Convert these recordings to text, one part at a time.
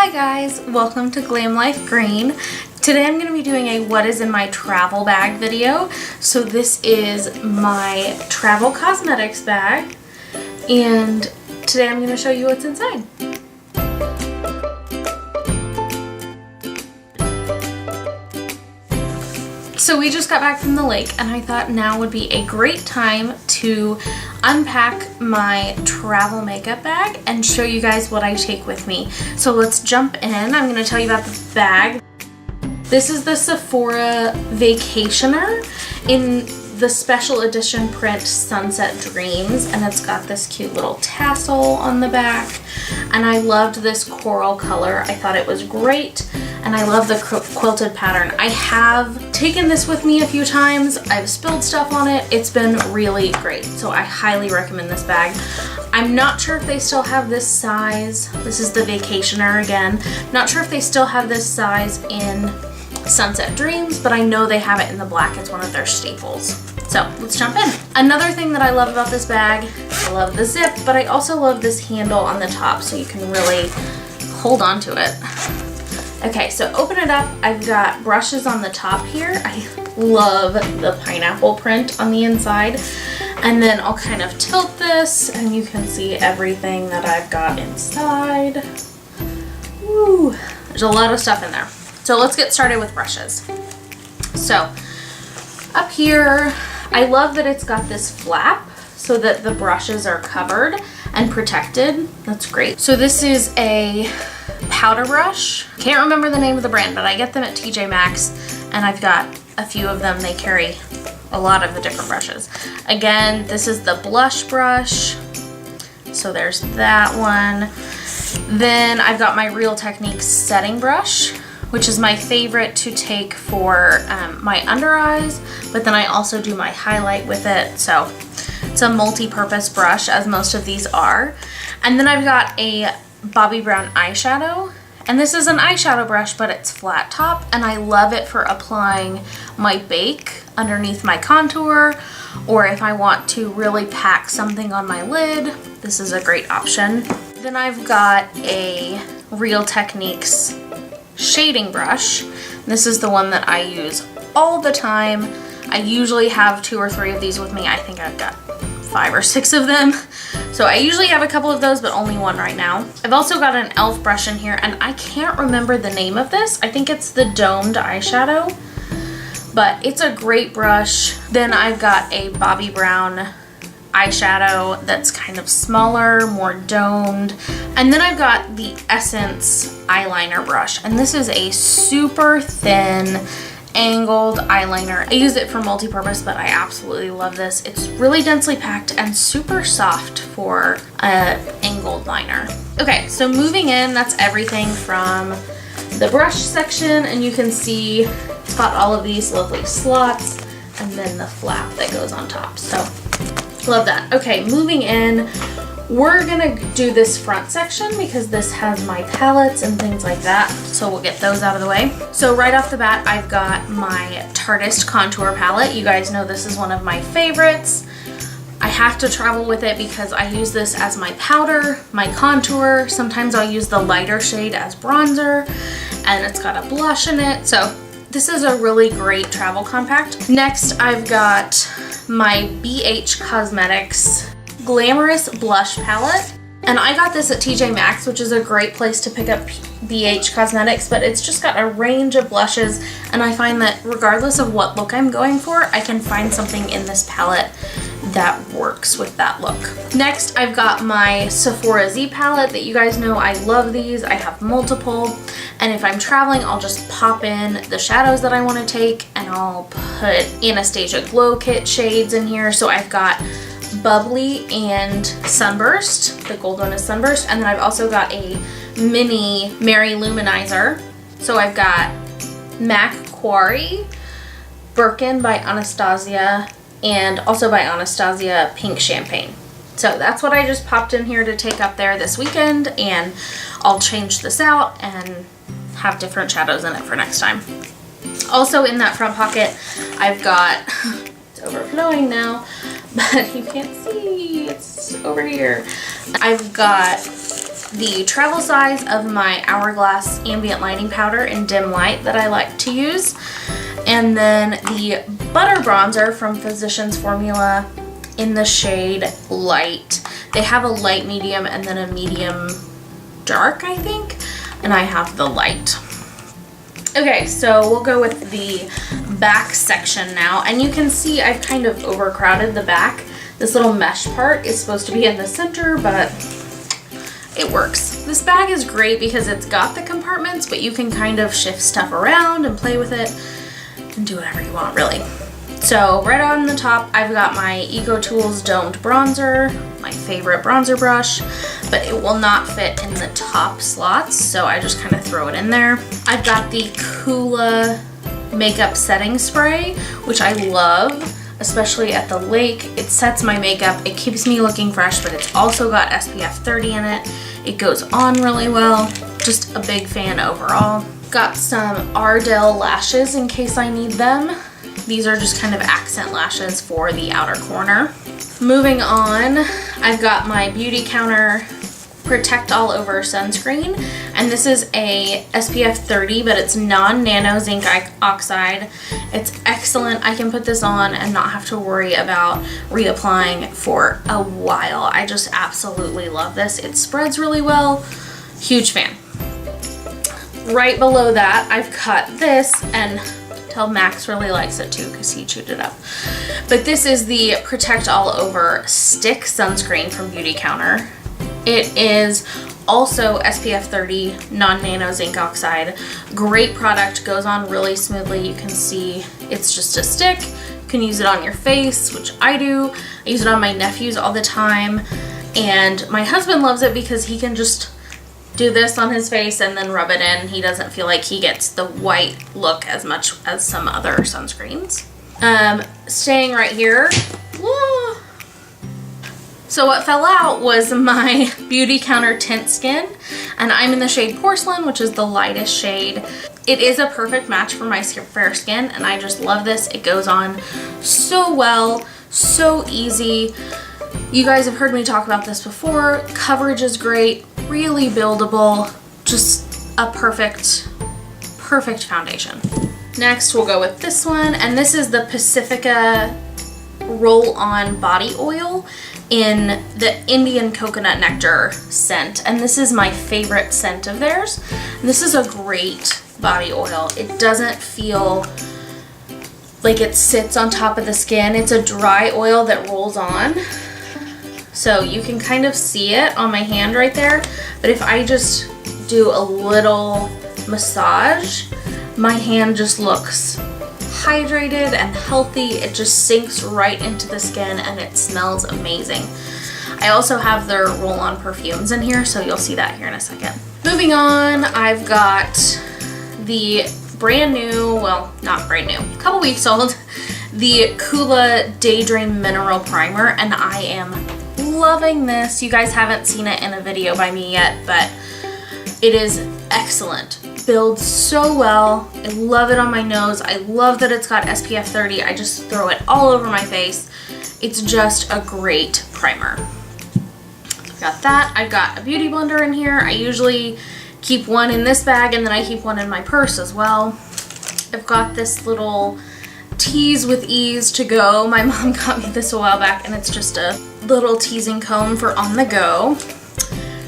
Hi guys, welcome to Glam Life Green. Today I'm going to be doing a what is in my travel bag video. So this is my travel cosmetics bag and today I'm going to show you what's inside. So we just got back from the lake and I thought now would be a great time to unpack my travel makeup bag and show you guys what I take with me. So let's jump in. I'm going to tell you about the bag. This is the Sephora Vacationer in the special edition print Sunset Dreams, and it's got this cute little tassel on the back, and I loved this coral color. I thought it was great, and I love the quilted pattern. I have taken this with me a few times. I've spilled stuff on it. It's been really great, so I highly recommend this bag. I'm not sure if they still have this size. This is the Vacationer again. Not sure if they still have this size in Sunset Dreams, but I know they have it in the black. It's one of their staples. So let's jump in. Another thing that I love about this bag, I love the zip, but I also love this handle on the top so you can really hold on to it. Okay, so open it up. I've got brushes on the top here. I love the pineapple print on the inside. And then I'll kind of tilt this and you can see everything that I've got inside. Woo, there's a lot of stuff in there. So let's get started with brushes. So up here, I love that it's got this flap so that the brushes are covered and protected. That's great. So this is a powder brush. Can't remember the name of the brand, but I get them at TJ Maxx and I've got a few of them. They carry a lot of the different brushes. Again, this is the blush brush. So there's that one. Then I've got my Real Techniques setting brush, which is my favorite to take for my under eyes, but then I also do my highlight with it. So it's a multi-purpose brush, as most of these are. And then I've got a Bobbi Brown eyeshadow, and this is an eyeshadow brush, but it's flat top, and I love it for applying my bake underneath my contour, or if I want to really pack something on my lid, this is a great option. Then I've got a Real Techniques shading brush. This is the one that I use all the time. I usually have 2 or 3 of these with me. I think I've got 5 or 6 of them. So I usually have a couple of those, but only one right now. I've also got an e.l.f. brush in here, and I can't remember the name of this. I think it's the domed eyeshadow, but it's a great brush. Then I've got a Bobbi Brown eyeshadow that's kind of smaller, more domed. And then I've got the Essence eyeliner brush, and this is a super thin angled eyeliner. I use it for multi-purpose, but I absolutely love this. It's really densely packed and super soft for an angled liner. Okay, so moving in, that's everything from the brush section, and you can see it's got all of these lovely slots and then the flap that goes on top. So love that. Okay, moving in, we're gonna do this front section because this has my palettes and things like that. So we'll get those out of the way. So right off the bat, I've got my Tarteist contour palette. You guys know this is one of my favorites. I have to travel with it because I use this as my powder, my contour. Sometimes I'll use the lighter shade as bronzer, and it's got a blush in it. So this is a really great travel compact. Next, I've got my BH Cosmetics Glamorous Blush Palette. And I got this at TJ Maxx, which is a great place to pick up BH Cosmetics, but it's just got a range of blushes, and I find that regardless of what look I'm going for, I can find something in this palette that works with that look. Next, I've got my Sephora Z palette that you guys know I love these. I have multiple, and if I'm traveling, I'll just pop in the shadows that I want to take, and I'll put Anastasia Glow Kit shades in here. So I've got Bubbly and Sunburst. The gold one is Sunburst, and then I've also got a mini Mary Luminizer. So I've got MAC Quarry, Birkin by Anastasia, and also by Anastasia Pink Champagne. So that's what I just popped in here to take up there this weekend, and I'll change this out and have different shadows in it for next time. Also in that front pocket, I've got, it's overflowing now, but you can't see, it's over here. I've got the travel size of my Hourglass Ambient Lighting Powder in Dim Light that I like to use. And then the Butter Bronzer from Physicians Formula in the shade Light. They have a light medium and then a medium dark, I think, and I have the light. Okay, so we'll go with the back section now, and you can see I've kind of overcrowded the back. This little mesh part is supposed to be in the center, but it works. This bag is great because it's got the compartments, but you can kind of shift stuff around and play with it and do whatever you want, really. So right on the top, I've got my EcoTools Domed Bronzer, my favorite bronzer brush, but it will not fit in the top slots, so I just kind of throw it in there. I've got the Coola Makeup Setting Spray, which I love, especially at the lake. It sets my makeup, it keeps me looking fresh, but it's also got SPF 30 in it. It goes on really well. Just a big fan overall. Got some Ardell lashes in case I need them. These are just kind of accent lashes for the outer corner. Moving on, I've got my Beautycounter Protect All Over sunscreen, and this is a SPF 30, but it's non-nano zinc oxide. It's excellent. I can put this on and not have to worry about reapplying for a while. I just absolutely love this. It spreads really well. Huge fan. Right below that, I've cut this, and tell Max really likes it too because he chewed it up. But this is the Protect All Over Stick Sunscreen from Beautycounter. It is also SPF 30, non-nano zinc oxide. Great product, goes on really smoothly. You can see it's just a stick. You can use it on your face, which I do. I use it on my nephews all the time. And my husband loves it because he can just do this on his face and then rub it in. He doesn't feel like he gets the white look as much as some other sunscreens. Staying right here. Whoa. So what fell out was my Beautycounter Tint Skin, and I'm in the shade Porcelain, which is the lightest shade. It is a perfect match for my fair skin, and I just love this. It goes on so well, so easy. You guys have heard me talk about this before. Coverage is great, really buildable, just a perfect foundation. Next, we'll go with this one, and this is the Pacifica Roll-On Body Oil in the Indian Coconut Nectar scent, and this is my favorite scent of theirs. And this is a great body oil. It doesn't feel like it sits on top of the skin. It's a dry oil that rolls on. So you can kind of see it on my hand right there, but if I just do a little massage, my hand just looks hydrated and healthy. It just sinks right into the skin and it smells amazing. I also have their roll-on perfumes in here, so you'll see that here in a second. Moving on, I've got the brand new, well, not brand new, a couple weeks old, the Coola Daydream Mineral Primer, and I am loving this. You guys haven't seen it in a video by me yet, but it is excellent. Builds so well. I love it on my nose. I love that it's got SPF 30. I just throw it all over my face. It's just a great primer. Got that. I've got a beauty blender in here. I usually keep one in this bag and then I keep one in my purse as well. I've got this little Tease with Ease to go. My mom got me this a while back, and it's just a little teasing comb for on the go.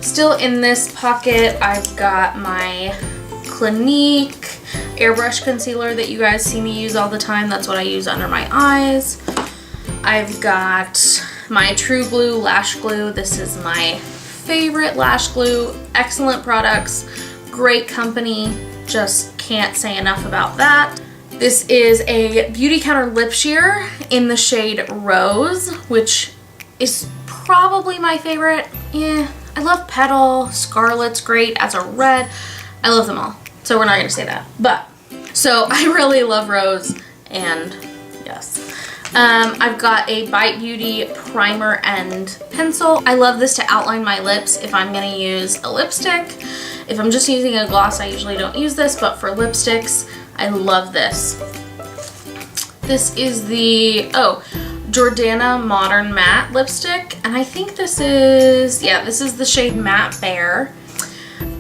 Still in this pocket, I've got my Clinique airbrush concealer that you guys see me use all the time. That's what I use under my eyes. I've got my True Glue lash glue. This is my favorite lash glue. Excellent products, great company. Just can't say enough about that. This is a Beautycounter lip sheer in the shade Rose, which is probably my favorite. Yeah, I love Petal, Scarlet's great as a red. I love them all, so we're not gonna say that. But, so I really love Rose, and yes. I've got a Bite Beauty primer and pencil. I love this to outline my lips if I'm gonna use a lipstick. If I'm just using a gloss, I usually don't use this, but for lipsticks, I love this. This is the, Jordana Modern Matte lipstick, and I think this is, yeah, this is the shade Matte Bear.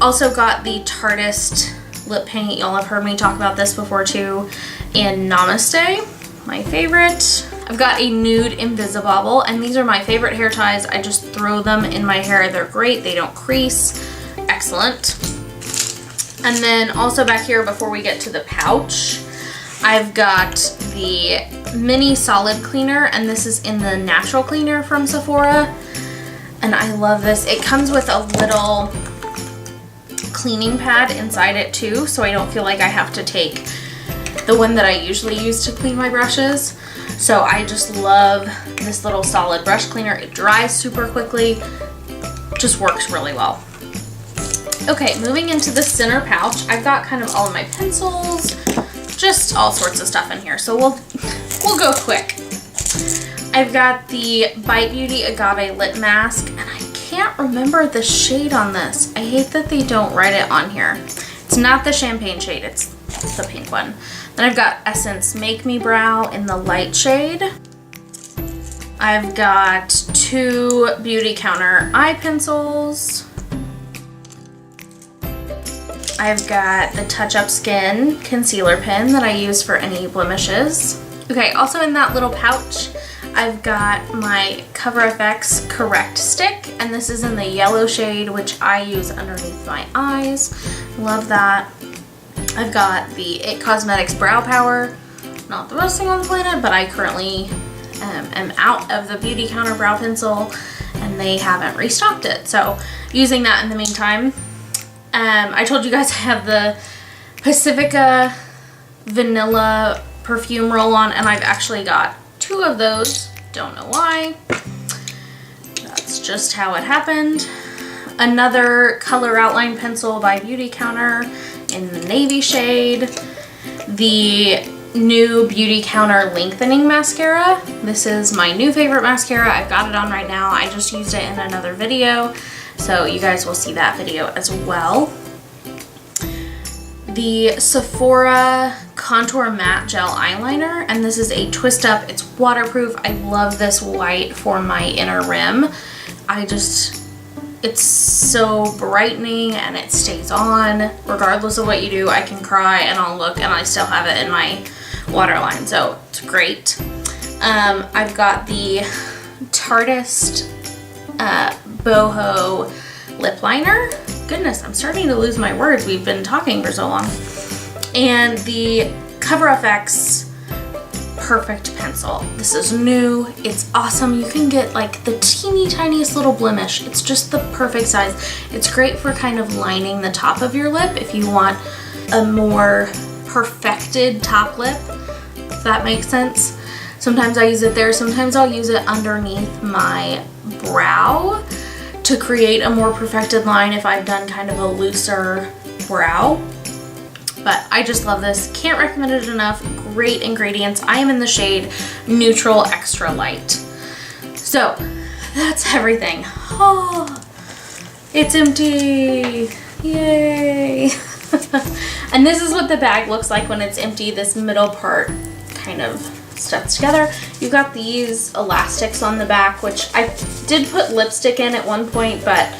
Also got the Tarteist lip paint. Y'all have heard me talk about this before too, in Namaste, my favorite. I've got a nude Invisibobble, and these are my favorite hair ties. I just throw them in my hair. They're great. They don't crease. Excellent. And then also back here, before we get to the pouch, I've got the mini solid cleaner, and this is in the natural cleaner from Sephora, and I love this. It comes with a little cleaning pad inside it too, so I don't feel like I have to take the one that I usually use to clean my brushes. So I just love this little solid brush cleaner. It dries super quickly, just works really well. Okay, moving into the center pouch, I've got kind of all of my pencils, just all sorts of stuff in here, so we'll go quick. I've got the Bite Beauty Agave Lip Mask, and I can't remember the shade on this. I hate that they don't write it on here. It's not the champagne shade, it's the pink one. Then I've got Essence Make Me Brow in the light shade. I've got 2 Beauty Counter eye pencils. I've got the Touch Up Skin concealer pen that I use for any blemishes. Okay, also in that little pouch, I've got my Cover FX Correct Stick, and this is in the yellow shade, which I use underneath my eyes. Love that. I've got the IT Cosmetics Brow Power. Not the best thing on the planet, but I currently am out of the Beauty Counter brow pencil, and they haven't restocked it. So using that in the meantime. I told you guys I have the Pacifica Vanilla perfume roll-on, and I've actually got 2 of those. Don't know why. That's just how it happened. Another color outline pencil by Beauty Counter in the navy shade. The new Beauty Counter lengthening mascara. This is my new favorite mascara. I've got it on right now. I just used it in another video, so you guys will see that video as well. The Sephora Contour Matte Gel Eyeliner, and this is a twist up. It's waterproof. I love this white for my inner rim. It's so brightening, and it stays on. Regardless of what you do, I can cry and I'll look and I still have it in my waterline, so it's great. I've got the Tarteist Boho lip liner. Goodness, I'm starting to lose my words. We've been talking for so long. And the Cover FX Perfect Pencil. This is new. It's awesome. You can get like the teeny tiniest little blemish. It's just the perfect size. It's great for kind of lining the top of your lip if you want a more perfected top lip, if that makes sense. Sometimes I use it there. Sometimes I'll use it underneath my brow to create a more perfected line if I've done kind of a looser brow. But I just love this. Can't recommend it enough. Great ingredients. I am in the shade Neutral Extra Light. So that's everything. Oh, it's empty. Yay. And this is what the bag looks like when it's empty. This middle part kind of stuck together. You've got these elastics on the back, which I did put lipstick in at one point, but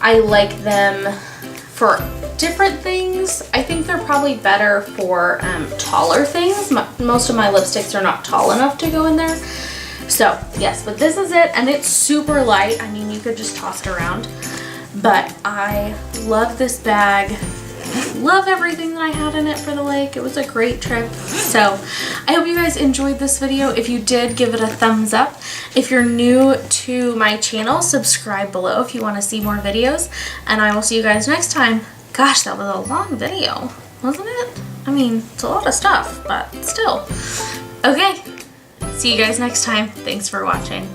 I like them for different things. I think they're probably better for taller things. Most of my lipsticks are not tall enough to go in there. So yes, but this is it, and it's super light. I mean, you could just toss it around, but I love this bag. Love everything that I had in it for the lake. It was a great trip. So I hope you guys enjoyed this video. If you did, give it a thumbs up. If you're new to my channel, subscribe below if you want to see more videos, and I will see you guys next time. Gosh, that was a long video, wasn't it? I mean, it's a lot of stuff, but still. Okay, see you guys next time. Thanks for watching.